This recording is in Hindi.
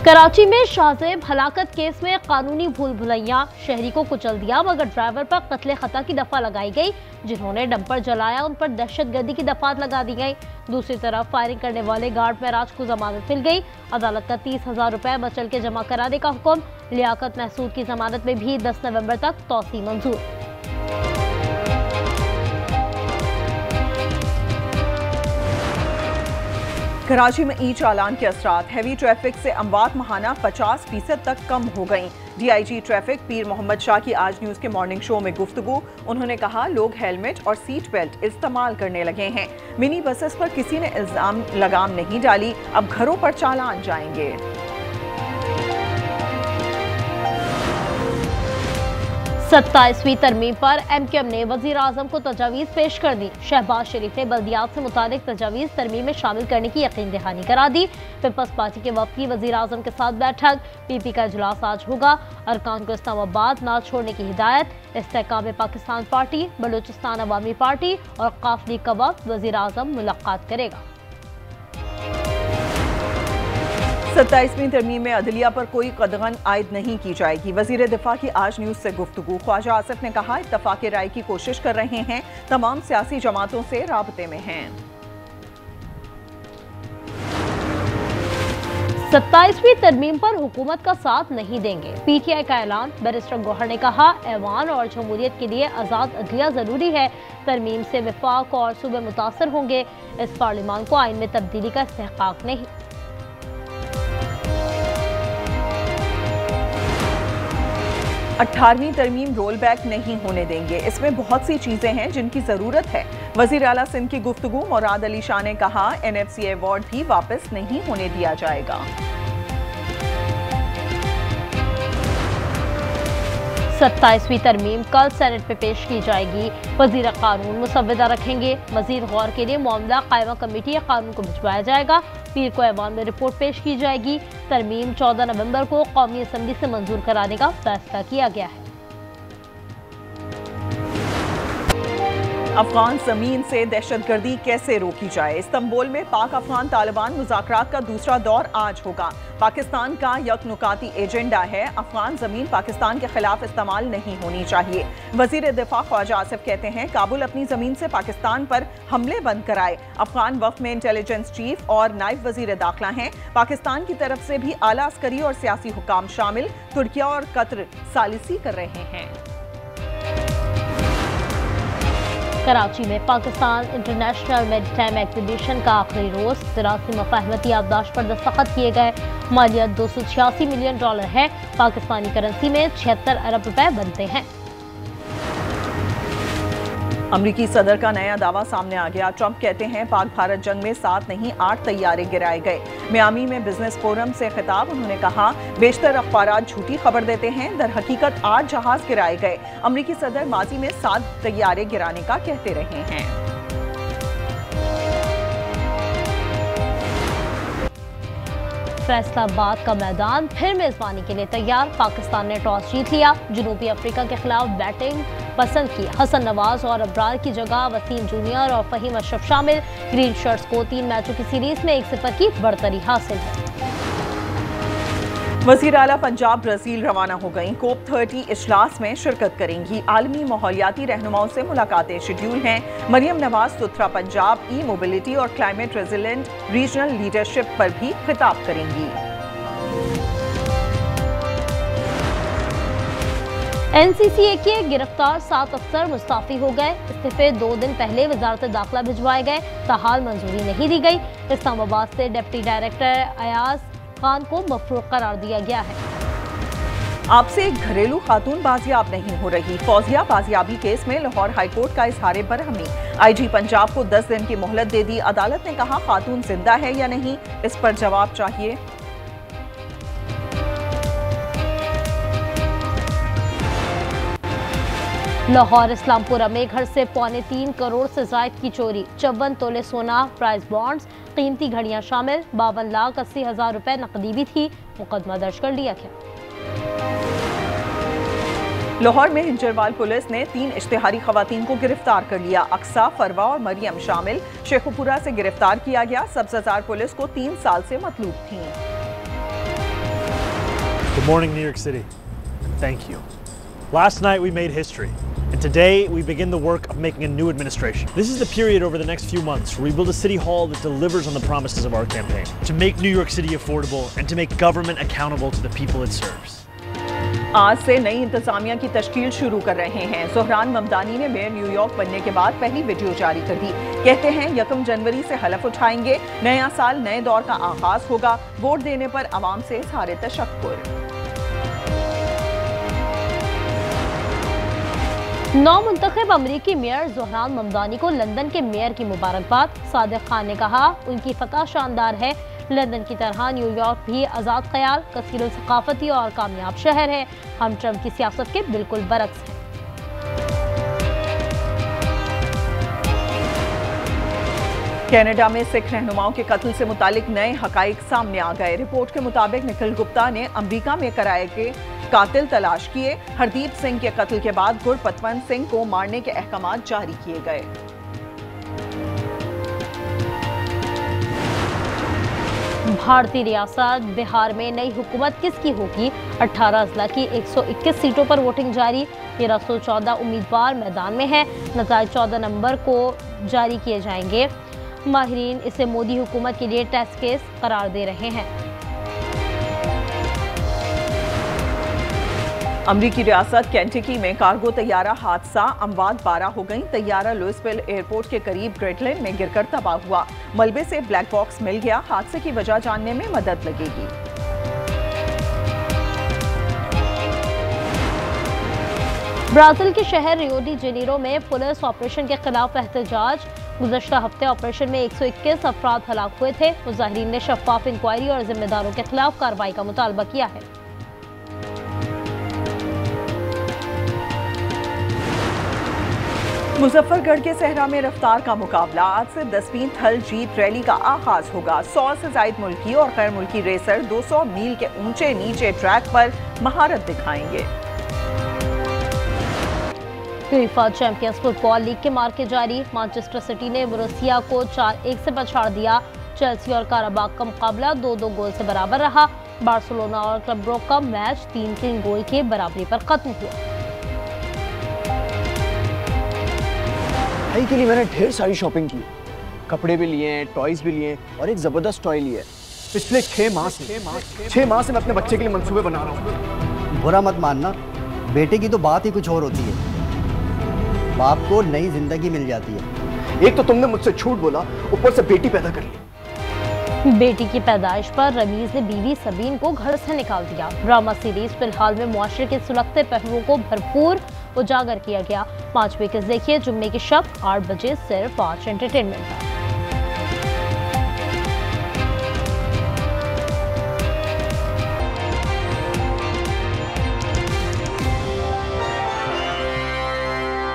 कराची में शाहजेब हलाकत केस में कानूनी भूल भुलैया, शहरी को कुचल दिया मगर ड्राइवर पर कत्ले खता की दफा लगाई गई। जिन्होंने डंपर जलाया उन पर दहशतगर्दी की दफात लगा दी गई। दूसरी तरफ फायरिंग करने वाले गार्ड महराज को जमानत मिल गई। अदालत का 30,000 रुपए बचल के जमा कराने का हुक्म। लियाकत महसूद की जमानत में भी 10 नवंबर तक तौसी मंजूर। कराची में ई चालान के असरात, हैवी ट्रैफिक से अमवात महाना 50% तक कम हो गई। DIG ट्रैफिक पीर मोहम्मद शाह की आज न्यूज़ के मॉर्निंग शो में गुफ्तगू। उन्होंने कहा लोग हेलमेट और सीट बेल्ट इस्तेमाल करने लगे हैं। मिनी बसेस पर किसी ने इल्जाम लगाम नहीं डाली, अब घरों पर चालान जाएंगे। 27वीं तरमीम पर MQM ने वजीर आजम को तजावीज़ पेश कर दी। शहबाज शरीफ ने बल्दियात से मुतालिक तजावीज़ तरमीम में शामिल करने की यकीन दहानी करा दी। पीपल्स पार्टी के वफद की वजीर आजम के साथ बैठक। PP का इजलास आज होगा। अरकान को इस्लामाबाद ना छोड़ने की हिदायत। इस्तेहकाम पाकिस्तान पार्टी, बलूचिस्तान अवामी पार्टी और काफ लीग का वफद वजीर आजम मुलाकात करेगा। 27वीं तरमीम में अदलिया पर कोई कदगन आयद नहीं की जाएगी। वजीर दिफा की आज न्यूज़ से गुफ्तगू। ख्वाजा आसिफ ने कहा इत्तफाक राय की कोशिश कर रहे हैं, तमाम सियासी जमातों से राबते में हैं। 27वीं तरमीम पर हुकूमत का साथ नहीं देंगे, PTI का ऐलान। बैरिस्टर गौहर ने कहा ऐवान और जमहूरियत के लिए आज़ाद अदलिया ज़रूरी है। तरमीम से वफाक और सूबे मुतासर होंगे। इस पार्लिमान को आइन में तब्दीली का इस्तेहकाक नहीं। 18वीं तरमीम रोल बैक नहीं होने देंगे। इसमें बहुत सी चीजें हैं जिनकी जरूरत है। वजीर आला सिंध की गुफ्तगू। मुराद अली शाह ने कहा NFC अवार्ड भी वापस नहीं होने दिया जाएगा। 27वीं तरमीम कल सेनेट में पेश की जाएगी। वजीर कानून मुसव्वदा रखेंगे। मजीद गौर के लिए मामला कायमा कमेटी कानून को भिजवाया जाएगा। पीर को ऐवान में रिपोर्ट पेश की जाएगी। तरमीम 14 नवंबर को कौमी असम्बली से मंजूर कराने का फैसला किया गया है। अफगान जमीन से दहशतगर्दी कैसे रोकी जाए। इस्तांबुल में पाक अफगान तालिबान मुज़ाकरात का दूसरा दौर आज होगा। पाकिस्तान का यकनुकाती एजेंडा है अफगान जमीन पाकिस्तान के खिलाफ इस्तेमाल नहीं होनी चाहिए। वजीर दिफा ख्वाजा आसिफ कहते हैं काबुल अपनी जमीन से पाकिस्तान पर हमले बंद कराए। अफगान वफ्द में इंटेलिजेंस चीफ और नायब वजीर दाखिला हैं। पाकिस्तान की तरफ से भी आला अस्करी और सियासी हुकाम शामिल। तुर्किया और कतर सालिसी कर रहे हैं। कराची में पाकिस्तान इंटरनेशनल मैरीटाइम एग्जीबिशन का आखिरी रोज 83 मफाहमती याददाश्त पर दस्तखत किए गए। मालियत $286 मिलियन है। पाकिस्तानी करेंसी में 76 अरब रुपए बनते हैं। अमरीकी सदर का नया दावा सामने आ गया। ट्रंप कहते हैं पाक भारत जंग में 7 नहीं 8 तैयारे गिराए गए। मियामी में बिजनेस फोरम से खिताब। उन्होंने कहा बेशतर अखबारात झूठी खबर देते हैं, दर हकीकत 8 जहाज गिराए गए। अमरीकी सदर माजी में 7 तैयारे गिराने का कहते रहे हैं। फैसलाबाद का मैदान फिर मेजबानी के लिए तैयार। पाकिस्तान ने टॉस जीत लिया। जनूबी अफ्रीका के खिलाफ बैटिंग पसंद की। हसन नवाज और अब्रार की जगह वसीम जूनियर और फहीम अशरफ शामिल। ग्रीन शर्ट्स को 3 मैचों की सीरीज में 1-0 की बढ़तरी हासिल है। वज़ीर आला पंजाब ब्राजील रवाना हो गई। COP 30 इजलास में शिरकत करेंगी। आलमी माहौलियाती रहनुमाओं से मुलाकातें शेड्यूल हैं। मरियम नवाज सुथरा पंजाब, ई मोबिलिटी और क्लाइमेट रेजिलेंट रीजनल लीडरशिप पर भी खिताब करेंगी। NCCA के गिरफ्तार 7 अफसर मुस्ताफी हो गए। इस्तीफे 2 दिन पहले वजारत दाखिला भिजवाए गए, ताहाल मंजूरी नहीं दी गई। इस्लामाबाद से डिप्टी डायरेक्टर अयाज खान को मफरूक करार दिया गया है। आपसे एक घरेलू खातून बाजियाब नहीं हो रही। फौजिया बाजियाबी केस में लाहौर हाईकोर्ट का इजहार बरहमी। IG पंजाब को 10 दिन की मोहलत दे दी। अदालत ने कहा खातून जिंदा है या नहीं, इस पर जवाब चाहिए। लाहौर इस्लामपुरा में घर से 3.25 करोड़ से जायद की चोरी। 54 तोले सोना, प्राइस बॉन्ड्स, कीमती घड़ियां शामिल। 52,80,000 रुपए नकदी भी थी। मुकदमा दर्ज कर लिया गया। लाहौर में हिंजरवाल पुलिस ने 3 इश्तिहारी खवातीन को गिरफ्तार कर लिया। अक्सा, फरवा और मरियम शामिल। शेखुपुरा से गिरफ्तार किया गया। सब्ज़ाजार पुलिस को 3 साल से मतलूब थी। Good morning, New York City. Thank you. Last night we made history, and today we begin the work of making a new administration. This is the period over the next few months where we build a city hall that delivers on the promises of our campaign, to make New York City affordable and to make government accountable to the people it serves. आज से नई इंतजामिया की तश्कील शुरू कर रहे हैं। ज़ोहरान ममदानी ने मेयर न्यूयॉर्क बनने के बाद पहली वीडियो जारी कर दी। कहते हैं 1 जनवरी से हलफ उठाएंगे, नया साल नए दौर का आगाज होगा, वोट देने पर आवाम से इज़हार तशक्कुर। नौमुंतखब अमरीकी मेयर ज़ोहरान ममदानी को लंदन के मेयर की मुबारकबाद। सादिक खान ने कहा, उनकी फतह शानदार है। लंदन की तरह न्यूयॉर्क भी आज़ाद ख्याल, कसीर सकाफती और कामयाब शहर है। हम ट्रंप की सियासत के बिल्कुल बरक्स हैं। कनाडा में सिख रहनुमाओं के कत्ल से मुतालिक नए हकाइक सामने आ गए। रिपोर्ट के मुताबिक निखिल गुप्ता ने अमेरिका में कराए के कातिल तलाश किए। हरदीप सिंह के कत्ल के बाद गुरपतवंत सिंह को मारने के अहकाम जारी किए गए। भारतीय रियासत बिहार में नई हुकूमत किसकी होगी? 18 अजला की 121 सीटों पर वोटिंग जारी। 1314 उम्मीदवार मैदान में हैं। नतीजे 14 नवंबर को जारी किए जाएंगे। माहिरीन इसे मोदी हुकूमत के लिए टेस्ट केस करार दे रहे हैं। अमरीकी रियासत केंटकी में कार्गो तैयारा हादसा, अमवात 12 हो गई। तैयारा लुइसविल एयरपोर्ट के करीब ग्रेटलैंड में गिरकर तबाह हुआ। मलबे से ब्लैक बॉक्स मिल गया। हादसे की वजह जानने में मदद लगेगी। ब्राजील के शहर रियो डी जेनेरो में पुलिस ऑपरेशन के खिलाफ एहतजाज। गुज़श्ता हफ्ते ऑपरेशन में 121 अफराद हलाक हुए थे। मुजाहिरीन ने शफाफ इंक्वायरी और जिम्मेदारों के खिलाफ कार्रवाई का मुतालबा किया है। मुजफ्फरगढ़ के सहरा में रफ्तार का मुकाबला। आज से 10वीं थल जीप रैली का आगाज होगा। 100 से ज्यादा मुल्की और गैर मुल्की रेसर 200 मील के ऊंचे नीचे ट्रैक पर महारत दिखाएंगे। यूएफा चैंपियंस फुटबॉल लीग के मार्के जारी। मैनचेस्टर सिटी ने बोरुसिया को 4-1 से पछाड़ दिया। चेल्सी और काराबाग का मुकाबला 2-2 गोल से बराबर रहा। बार्सिलोना और क्लब ब्रुक का मैच 3-3 गोल के बराबरी पर खत्म हुआ। भाई के लिए मैंने ढेर सारी शॉपिंग की, कपड़े भी लिए हैं, टॉयज भी लिए और एक जबरदस्त टॉय लिया है। पिछले 6 माह से मैं अपने बच्चे के लिए मंसूबे बना रहा हूँ। बुरा मत मानना, बेटे की तो बात ही कुछ और होती है। बाप को नई जिंदगी मिल जाती है। एक तो तुमने मुझसे झूठ बोला, ऊपर से बेटी पैदा कर ली। बेटी की पैदाइश पर रमीज ने बीवी सबीन को घर से निकाल दिया। ड्रामा सीरीज फिलहाल में मुआशरे के सुलगते पहलुओं को भरपूर उजागर किया गया। 5 वीकेंड्स देखिए जुम्मे की शब 8 बजे सिर्फ 5 एंटरटेनमेंट।